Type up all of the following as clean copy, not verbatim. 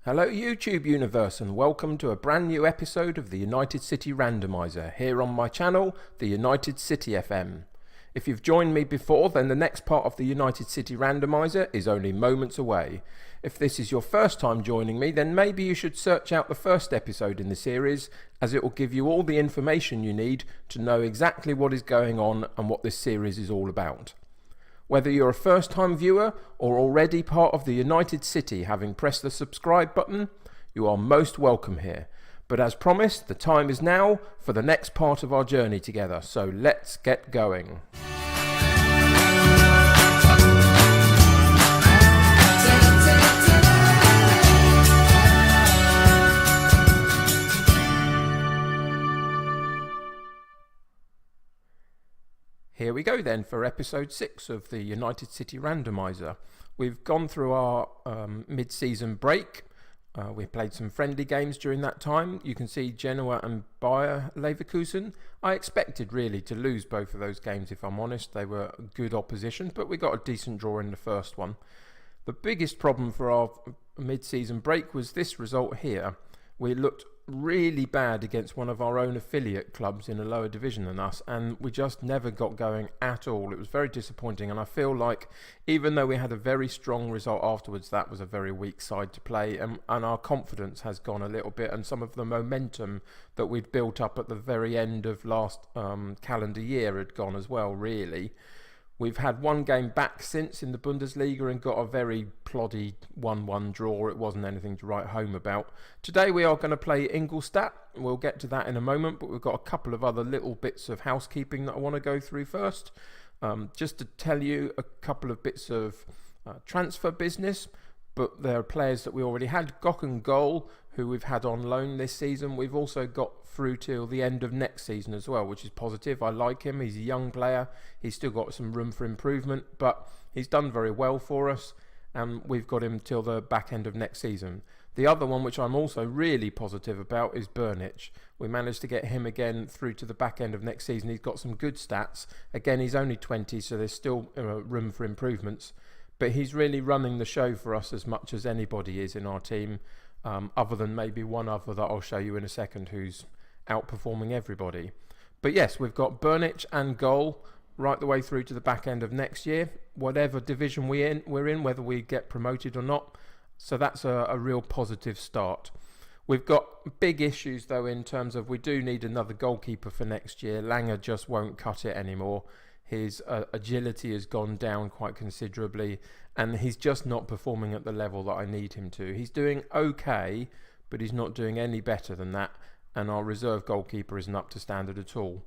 Hello YouTube universe and welcome to a brand new episode of the United City Randomiser here on my channel, the United City FM. If you've joined me before, then the next part of the United City Randomiser is only moments away. If this is your first time joining me, then maybe you should search out the first episode in the series, as it will give you all the information you need to know exactly what is going on and what this series is all about. Whether you're a first-time viewer or already part of the United City, having pressed the subscribe button, you are most welcome here. But as promised, the time is now for the next part of our journey together, so let's get going. Here we go then for episode 6 of the United City Randomiser. We've gone through our mid-season break. We played some friendly games during that time. You can see Genoa and Bayer Leverkusen. I expected really to lose both of those games, if I'm honest. They were good opposition, but we got a decent draw in the first one. The biggest problem for our mid-season break was this result here. We looked really bad against one of our own affiliate clubs in a lower division than us, and we just never got going at all. It was very disappointing, and I feel like even though we had a very strong result afterwards, that was a very weak side to play, and our confidence has gone a little bit, and some of the momentum that we'd built up at the very end of last calendar year had gone as well, really. We've had one game back since in the Bundesliga and got a very ploddy 1-1 draw. It wasn't anything to write home about. Today we are going to play Ingolstadt. We'll get to that in a moment, but we've got a couple of other little bits of housekeeping that I want to go through first. Just to tell you a couple of bits of transfer business, but there are players that we already had. Gok and Goal, who we've had on loan this season. We've also got through till the end of next season as well, which is positive. I like him. He's a young player. He's still got some room for improvement, but he's done very well for us, and we've got him till the back end of next season. The other one, which I'm also really positive about, is Burnich. We managed to get him again through to the back end of next season. He's got some good stats. Again, he's only 20, so there's still room for improvements, but he's really running the show for us as much as anybody is in our team, other than maybe one other that I'll show you in a second who's outperforming everybody. But yes, we've got Burnich and Goal right the way through to the back end of next year, whatever division we're in, whether we get promoted or not. So that's a real positive start. We've got big issues though in terms of we do need another goalkeeper for next year. Langer just won't cut it anymore. His agility has gone down quite considerably, and he's just not performing at the level that I need him to. He's doing okay, but he's not doing any better than that, and our reserve goalkeeper isn't up to standard at all.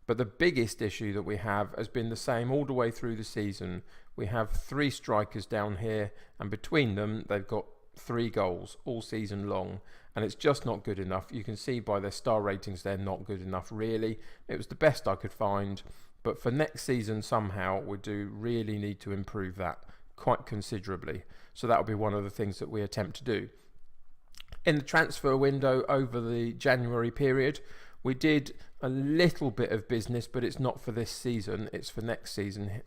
But the biggest issue that we have has been the same all the way through the season. We have 3 strikers down here, and between them they've got 3 goals all season long, and it's just not good enough. You can see by their star ratings they're not good enough really. It was the best I could find, but for next season somehow we do really need to improve that quite considerably. So that'll be one of the things that we attempt to do. In the transfer window over the January period, we did a little bit of business, but it's not for this season, it's for next season.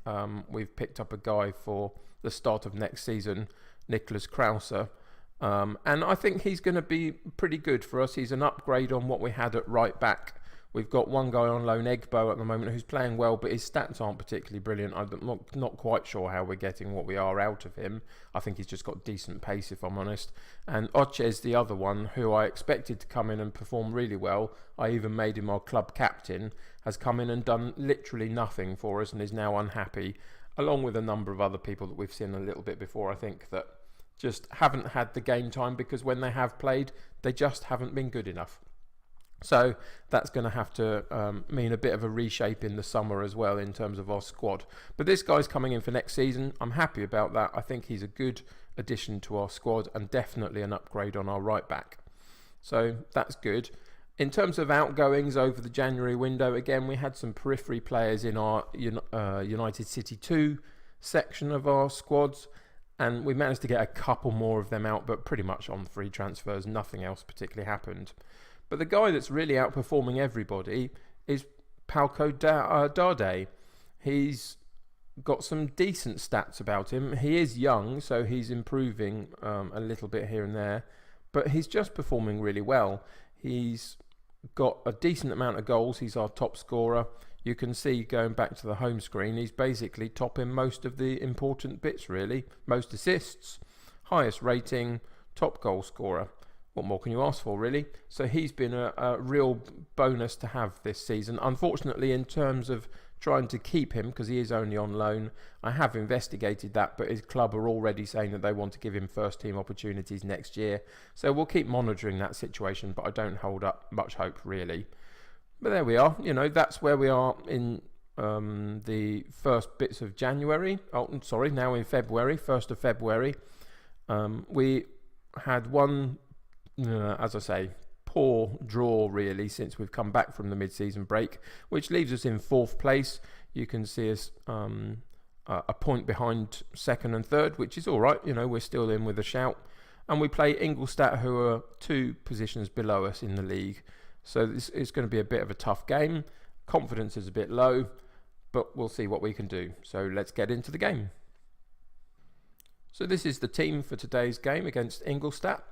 We've picked up a guy for the start of next season, Nicholas Krauser, and I think he's going to be pretty good for us. He's an upgrade on what we had at right back. We've got one guy on loan, Egbo, at the moment, who's playing well, but his stats aren't particularly brilliant. I'm not quite sure how we're getting what we are out of him. I think he's just got decent pace, if I'm honest. And Ochez, the other one, who I expected to come in and perform really well, I even made him our club captain, has come in and done literally nothing for us and is now unhappy, along with a number of other people that we've seen a little bit before, I think, that just haven't had the game time because when they have played, they just haven't been good enough. So that's going to have to mean a bit of a reshape in the summer as well in terms of our squad. But this guy's coming in for next season. I'm happy about that. I think he's a good addition to our squad and definitely an upgrade on our right back. So that's good. In terms of outgoings over the January window, again, we had some periphery players in our United City 2 section of our squads, and we managed to get a couple more of them out, but pretty much on free transfers, nothing else particularly happened. But the guy that's really outperforming everybody is Palko Dardai. He's got some decent stats about him. He is young, so he's improving a little bit here and there. but he's just performing really well. He's got a decent amount of goals. He's our top scorer. You can see going back to the home screen, he's basically topping most of the important bits really. Most assists, highest rating, top goal scorer. What more can you ask for really? So he's been a real bonus to have this season. Unfortunately, in terms of trying to keep him, because he is only on loan, I have investigated that, but his club are already saying that they want to give him first team opportunities next year. So we'll keep monitoring that situation, but I don't hold up much hope really. But there we are. You know, that's where we are in the first bits of January. Oh, sorry, now in February, 1st of February. We had one, as I say, poor draw really since we've come back from the mid-season break, which leaves us in 4th place. You can see us a point behind 2nd and 3rd, which is all right. You know, we're still in with a shout. And we play Ingolstadt, who are 2 positions below us in the league. So it's going to be a bit of a tough game. Confidence is a bit low, but we'll see what we can do. So let's get into the game. So this is the team for today's game against Ingolstadt.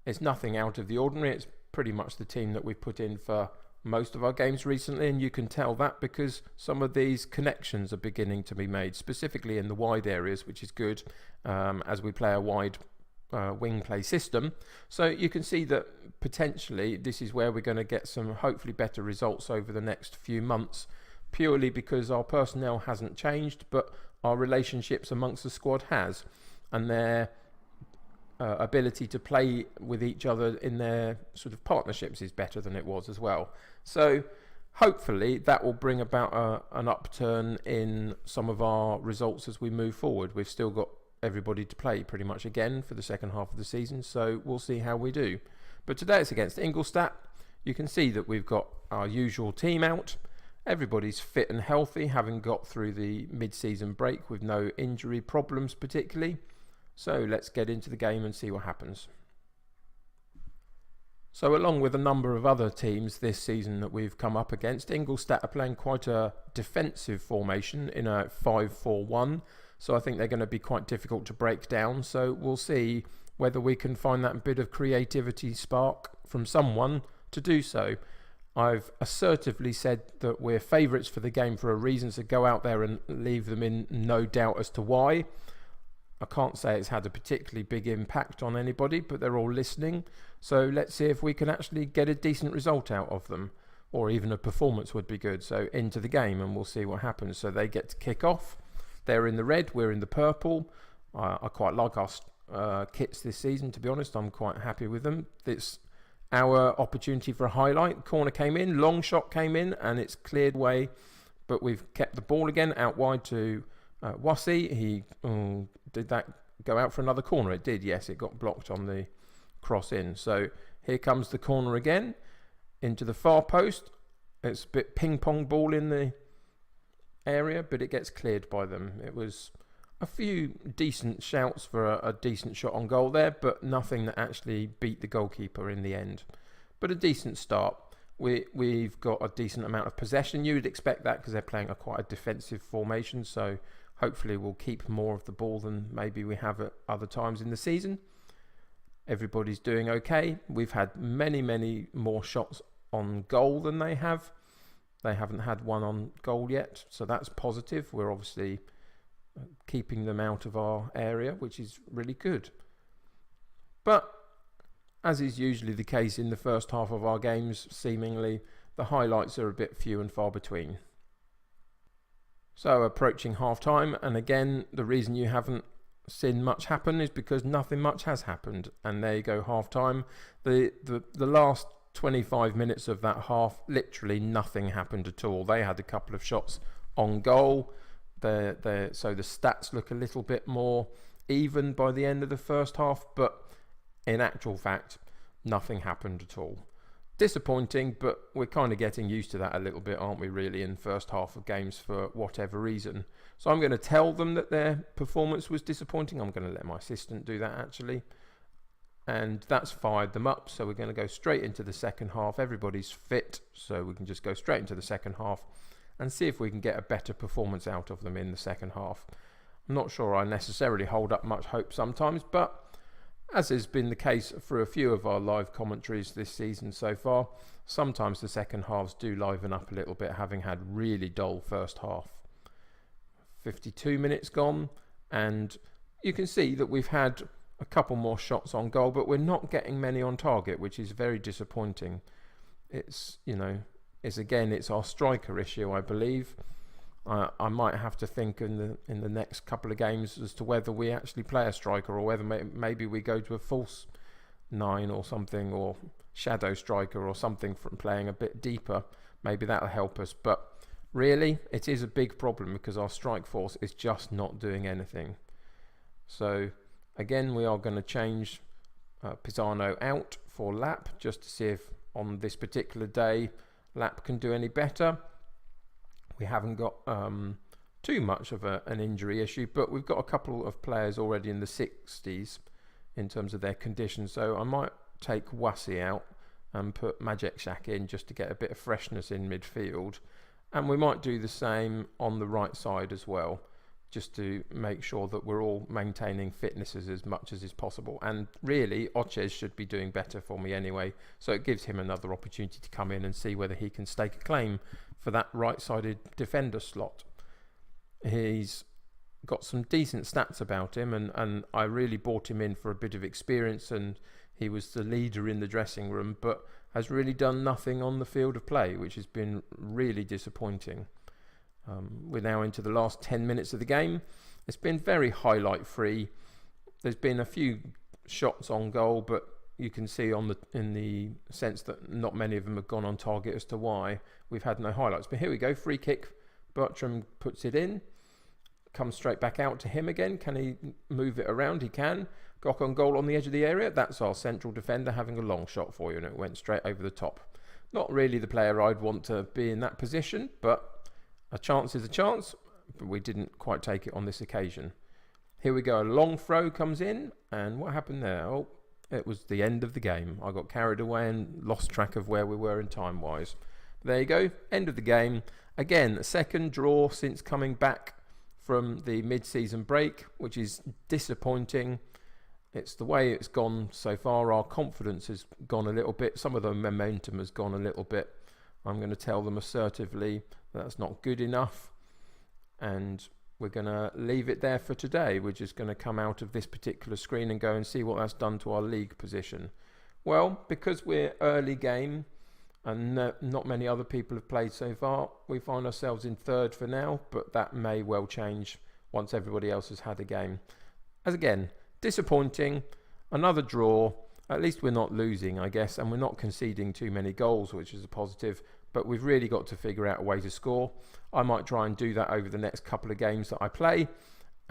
It's nothing out of the ordinary. It's pretty much the team that we've put in for most of our games recently, and you can tell that because some of these connections are beginning to be made, specifically in the wide areas, which is good as we play a wide wing play system. So you can see that potentially this is where we're going to get some hopefully better results over the next few months, purely because our personnel hasn't changed, but our relationships amongst the squad has, and their ability to play with each other in their sort of partnerships is better than it was as well. So hopefully that will bring about an upturn in some of our results as we move forward. We've still got everybody to play pretty much again for the second half of the season, so we'll see how we do. But today it's against Ingolstadt. You can see that we've got our usual team out. Everybody's fit and healthy, having got through the mid-season break with no injury problems particularly. So let's get into the game and see what happens. So along with a number of other teams this season that we've come up against, Ingolstadt are playing quite a defensive formation in a 5-4-1. So I think they're going to be quite difficult to break down. So we'll see whether we can find that bit of creativity spark from someone to do so. I've assertively said that we're favourites for the game for a reason, so go out there and leave them in no doubt as to why. I can't say it's had a particularly big impact on anybody, but they're all listening. So let's see if we can actually get a decent result out of them, or even a performance would be good. So into the game and we'll see what happens. So they get to kick off. They're in the red, we're in the purple. I quite like our kits this season, to be honest. I'm quite happy with them. It's our opportunity for a highlight. Corner came in, long shot came in, and it's cleared away. But we've kept the ball again out wide to Wassi. He did that go out for another corner? It did, yes. It got blocked on the cross in. So here comes the corner again into the far post. It's a bit ping pong ball in the area, but it gets cleared by them. It was a few decent shouts for a decent shot on goal there, but nothing that actually beat the goalkeeper in the end. But a decent start. We've got a decent amount of possession. You would expect that because they're playing quite a defensive formation, so hopefully we'll keep more of the ball than maybe we have at other times in the season. Everybody's doing okay. We've had many more shots on goal than they have. They haven't had one on goal yet, so that's positive. We're obviously keeping them out of our area, which is really good. But as is usually the case in the first half of our games, seemingly the highlights are a bit few and far between. So approaching half time, and again the reason you haven't seen much happen is because nothing much has happened. And there you go, half time. The last 25 minutes of that half, literally nothing happened at all. They had a couple of shots on goal. So the stats look a little bit more even by the end of the first half, but in actual fact, nothing happened at all. Disappointing, but we're kind of getting used to that a little bit, aren't we, really, in first half of games for whatever reason. So I'm going to tell them that their performance was disappointing. I'm going to let my assistant do that, actually. And that's fired them up, so we're going to go straight into the second half. Everybody's fit, so we can just go straight into the second half and see if we can get a better performance out of them in the second half. I'm not sure I necessarily hold up much hope sometimes, but as has been the case for a few of our live commentaries this season so far, sometimes the second halves do liven up a little bit, having had really dull first half. 52 minutes gone, and you can see that we've had a couple more shots on goal, but we're not getting many on target, which is very disappointing. It's our striker issue, I believe. I might have to think in the next couple of games as to whether we actually play a striker or whether maybe we go to a false 9 or something, or shadow striker or something, from playing a bit deeper. Maybe that'll help us. But really, it is a big problem because our strike force is just not doing anything. So again, we are going to change Pisano out for Lap, just to see if on this particular day Lap can do any better. We haven't got too much of an injury issue, but we've got a couple of players already in the 60s in terms of their condition. So I might take Wasi out and put Majekshak in just to get a bit of freshness in midfield. And we might do the same on the right side as well, just to make sure that we're all maintaining fitnesses as much as is possible. And really, Ochez should be doing better for me anyway, so it gives him another opportunity to come in and see whether he can stake a claim for that right-sided defender slot. He's got some decent stats about him, and I really bought him in for a bit of experience, and he was the leader in the dressing room, but has really done nothing on the field of play, which has been really disappointing. We're now into the last 10 minutes of the game. It's been very highlight free. There's been a few shots on goal, but you can see in the sense that not many of them have gone on target as to why we've had no highlights. But here we go, free kick. Bertram puts it in. Comes straight back out to him again. Can he move it around? He can. Gok on goal on the edge of the area. That's our central defender having a long shot for you, and it went straight over the top. Not really the player I'd want to be in that position, but a chance is a chance, but we didn't quite take it on this occasion. Here we go, a long throw comes in, and what happened there? Oh, it was the end of the game. I got carried away and lost track of where we were in time-wise. There you go, end of the game. Again, a second draw since coming back from the mid-season break, which is disappointing. It's the way it's gone so far. Our confidence has gone a little bit. Some of the momentum has gone a little bit. I'm going to tell them assertively that's not good enough, and we're going to leave it there for today. We're just going to come out of this particular screen and go and see what that's done to our league position. Well, because we're early game and not many other people have played so far, we find ourselves in third for now, but that may well change once everybody else has had a game. As again, disappointing, another draw. At least we're not losing, I guess, and we're not conceding too many goals, which is a positive. But we've really got to figure out a way to score. I might try and do that over the next couple of games that I play,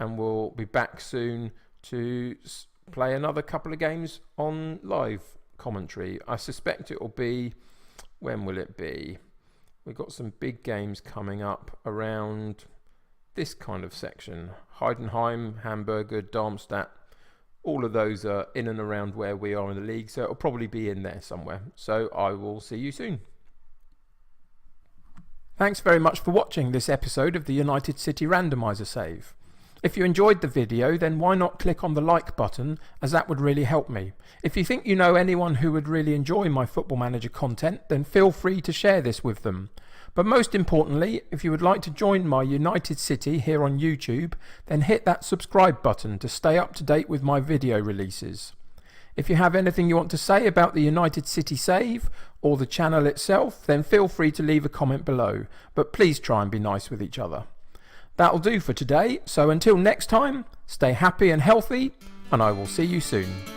and we'll be back soon to play another couple of games on live commentary. I suspect it will be, when will it be? We've got some big games coming up around this kind of section. Heidenheim, Hamburger, Darmstadt. All of those are in and around where we are in the league, so it'll probably be in there somewhere. So I will see you soon. Thanks very much for watching this episode of the United City Randomiser save. If you enjoyed the video, then why not click on the like button, as that would really help me. If you think you know anyone who would really enjoy my Football Manager content, then feel free to share this with them. But most importantly, if you would like to join my United City here on YouTube, then hit that subscribe button to stay up to date with my video releases. If you have anything you want to say about the United City save or the channel itself, then feel free to leave a comment below, but please try and be nice with each other. That'll do for today, so until next time, stay happy and healthy, and I will see you soon.